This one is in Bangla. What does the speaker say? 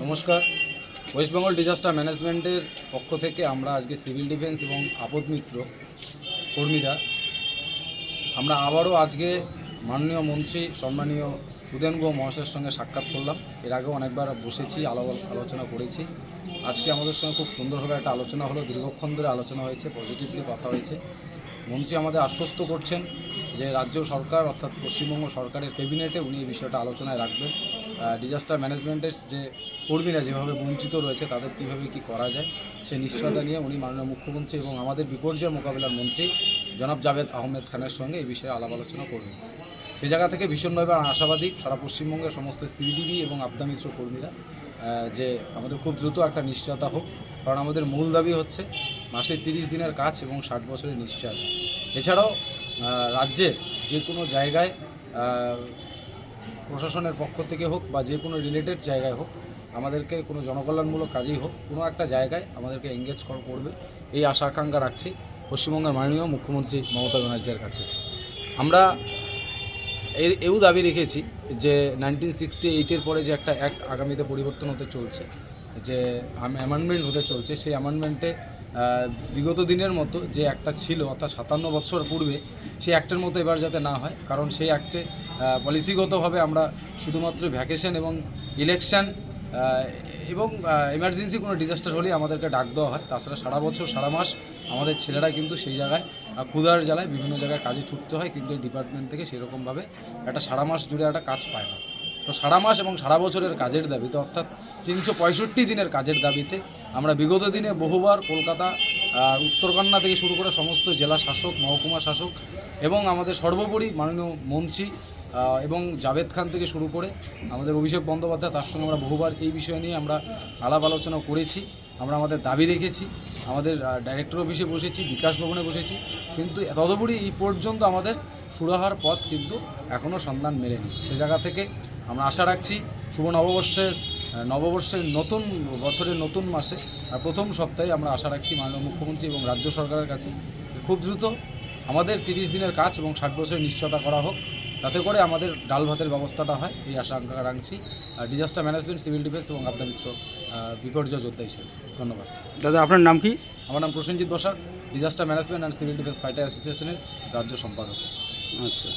নমস্কার। ওয়েস্ট বেঙ্গল ডিজাস্টার ম্যানেজমেন্টের পক্ষ থেকে আমরা আজকে সিভিল ডিফেন্স এবং আপদ মিত্র কর্মীরা আমরা আবারও আজকে মাননীয় মন্ত্রী সম্মানীয় সুদেন গুহ মহাশয়ের সঙ্গে সাক্ষাৎ করলাম। এর আগেও অনেকবার বসেছি, আলোচনা করেছি। আজকে আমাদের সঙ্গে খুব সুন্দরভাবে একটা আলোচনা হলো, দীর্ঘক্ষণ ধরে আলোচনা হয়েছে, পজিটিভলি কথা হয়েছে। মন্ত্রী আমাদের আশ্বস্ত করছেন যে রাজ্য সরকার অর্থাৎ পশ্চিমবঙ্গ সরকারের ক্যাবিনেটে উনি এই বিষয়টা আলোচনায় রাখবেন। ডিজাস্টার ম্যানেজমেন্টের যে কর্মীরা যেভাবে বঞ্চিত রয়েছে তাদের কীভাবে কী করা যায় সেই নিশ্চয়তা নিয়ে উনি মাননীয় মুখ্যমন্ত্রী এবং আমাদের বিপর্যয় মোকাবিলার মন্ত্রী জনাব জাভেদ আহমেদ খানের সঙ্গে এই বিষয়ে আলাপ আলোচনা করবেন। সেই জায়গা থেকে ভীষণভাবে আশাবাদী সারা পশ্চিমবঙ্গের সমস্ত সিভিডিবি এবং আপদা মিত্র কর্মীরা যে আমাদের খুব দ্রুত একটা নিশ্চয়তা হোক, কারণ আমাদের মূল দাবি হচ্ছে মাসে 30 দিনের কাজ এবং 60 বছরের নিশ্চয়তা। এছাড়াও রাজ্যের যে কোনো জায়গায় প্রশাসনের পক্ষ থেকে হোক বা যে কোনো রিলেটেড জায়গায় হোক, আমাদেরকে কোনো জনকল্যাণমূলক কাজেই হোক কোনো একটা জায়গায় আমাদেরকে এঙ্গেজ করবে, এই আশা আকাঙ্ক্ষা রাখছি পশ্চিমবঙ্গের মাননীয় মুখ্যমন্ত্রী মমতা ব্যানার্জির কাছে। আমরা এও দাবি রেখেছি যে 1968-এর পরে যে একটা অ্যাক্ট আগামীতে পরিবর্তন হতে চলছে, যে অ্যামেন্ডমেন্ট হতে চলছে, সেই অ্যামেন্ডমেন্টে বিগত দিনের মতো যে একটা ছিল অর্থাৎ 57 বছর পূর্বে সেই অ্যাক্টের মতো এবার যাতে না হয়, কারণ সেই অ্যাক্টে পলিসিগতভাবে আমরা শুধুমাত্র ভ্যাকেশন এবং ইলেকশন এবং এমার্জেন্সি কোনো ডিজাস্টার হলেই আমাদেরকে ডাক দেওয়া হয়। তাছাড়া সারা বছর সারা মাস আমাদের ছেলেরা কিন্তু সেই জায়গায় ক্ষুধার জ্বালায় বিভিন্ন জায়গায় কাজে ছুটতে হয়, কিন্তু এই ডিপার্টমেন্ট থেকে সেরকমভাবে একটা সারা মাস জুড়ে একটা কাজ পায় না। তো সারা মাস এবং সারা বছরের কাজের দাবিতে অর্থাৎ 365 দিনের কাজের দাবিতে আমরা বিগত দিনে বহুবার কলকাতা উত্তরকন্যা থেকে শুরু করে সমস্ত জেলা শাসক, মহকুমা শাসক এবং আমাদের সর্বোপরি মাননীয় মন্ত্রী এবং জাভেদ খান থেকে শুরু করে আমাদের অভিষেক বন্দ্যোপাধ্যায়, তার সঙ্গে আমরা বহুবার এই বিষয় নিয়ে আমরা আলাপ আলোচনা করেছি। আমরা আমাদের দাবি রেখেছি, আমাদের ডাইরেক্টর অফিসে বসেছি, বিকাশ ভবনে বসেছি, কিন্তু তদুপরি এই পর্যন্ত আমাদের সুরাহার পথ কিন্তু এখনও সন্ধান মেলেনি। সে জায়গা থেকে আমরা আশা রাখছি শুভ নববর্ষের নতুন বছরের নতুন মাসে প্রথম সপ্তাহে আমরা আশা রাখছি মাননীয় মুখ্যমন্ত্রী এবং রাজ্য সরকারের কাছে খুব দ্রুত আমাদের 30 দিনের কাজ এবং 60 বছরের নিশ্চয়তা করা হোক, তাতে করে আমাদের ডাল ভাতের ব্যবস্থাটা হয়, এই আশা আকাঙ্ক্ষা রাখছি ডিজাস্টার ম্যানেজমেন্ট, সিভিল ডিফেন্স এবং আপদা মিত্র বিপর্যয় যোদ্ধা হিসেবে। ধন্যবাদ। দাদা, আপনার নাম কি? আমার নাম Prosenjit Basak, disaster management and civil defence fighter অ্যাসোসিয়েশনের রাজ্য সম্পাদক। আচ্ছা।